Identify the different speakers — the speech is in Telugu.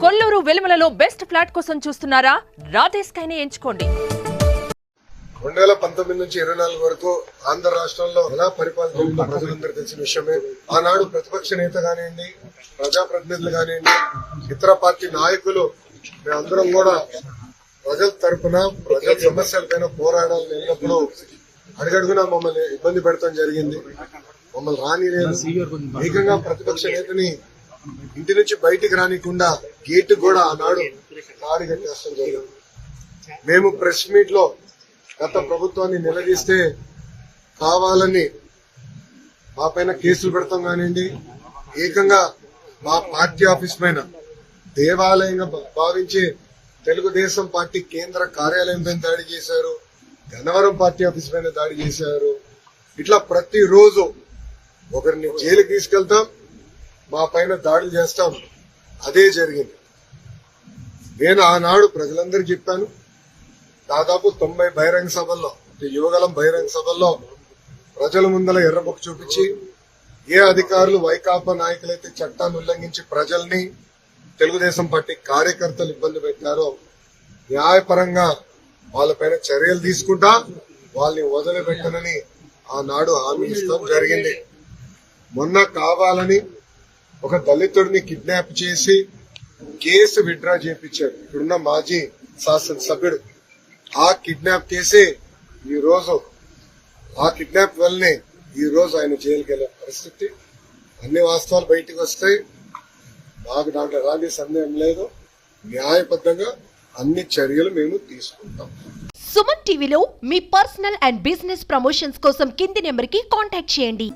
Speaker 1: కొల్లూరు వెలుమలలో బెస్ట్ ఫ్లాట్ కోసం చూస్తున్నారా? రాధేశ్ కైనే ఎంచుకోండి.
Speaker 2: 2019 నుంచి 24 వరకు ఆంధ్ర రాష్ట్రంలో ఎలా పరిపాలన ప్రజలందరూ తెలిసిన విషయమే. ఆనాడు ప్రతిపక్ష నేత కానివ్వండి, ప్రజాప్రతినిధులు కానివ్వండి, ఇతర పార్టీ నాయకులు మేమందరం కూడా ప్రజల తరఫున ప్రజల సమస్యలపైన పోరాడాలని వెళ్ళినప్పుడు అడుగడుగునా మమ్మల్ని ఇబ్బంది పెడతాం జరిగింది. మమ్మల్ని రానిలేదు. ఏకంగా ప్రతిపక్ష నేతని ఇంటి నుంచి బయటికి రానికుండా గేటు కూడా ఆనాడు దాడి కట్టేస్తాం జరిగింది. మేము ప్రెస్ మీట్ లో గత ప్రభుత్వాన్ని నిలదీస్తే కావాలని మా పైన కేసులు పెడతాం కానివ్వండి, ఏకంగా మా పార్టీ ఆఫీస్ పైన దేవాలయంగా భావించే తెలుగుదేశం పార్టీ కేంద్ర కార్యాలయం పైన దాడి చేశారు, గన్నవరం పార్టీ ఆఫీస్ పైన దాడి చేశారు. ఇట్లా ప్రతిరోజు ఒకరిని జైలుకి తీసుకెళ్తాం, మా పైన దాడులు చేస్తాం. అదే జరిగింది. నేను ఆనాడు ప్రజలందరికీ చెప్పాను. దాదాపు 90 బహిరంగ సభల్లో, యువగలం బహిరంగ సభల్లో ప్రజల ముందల ఎర్రబొక్క చూపించి ఏ అధికారులు వైకాపా నాయకులైతే చట్టాన్ని ఉల్లంఘించి ప్రజల్ని, తెలుగుదేశం పార్టీ కార్యకర్తలు ఇబ్బంది పెట్టారో న్యాయపరంగా వాళ్ళపైన చర్యలు తీసుకుంటా వాళ్ళని వదిలిపెట్టనని ఆనాడు హామీ ఇస్తాం జరిగింది. మొన్న కావాలని ఒక దళితుడిని కిడ్నాప్ చేసి కేసు విత్డ్రా చేయించారు ఇప్పుడున్న మాజీ శాసనసభ్యుడు. ఆ కిడ్నాప్ కేసే ఈ రోజు, ఆ కిడ్నాప్ వల్లనే ఈ రోజు ఆయన జైలుకి వెళ్లే పరిస్థితి. అన్ని వాస్తవాలు బయటకు వస్తాయి. మాకు దాంట్లో రాని సందేహం లేదు. న్యాయబద్ధంగా అన్ని చర్యలు మేము తీసుకుంటాం.
Speaker 3: సుమన్ టీవీలో మీ పర్సనల్ అండ్ బిజినెస్ ప్రమోషన్స్ కోసం కింది నెంబర్కి కాంటాక్ట్ చేయండి.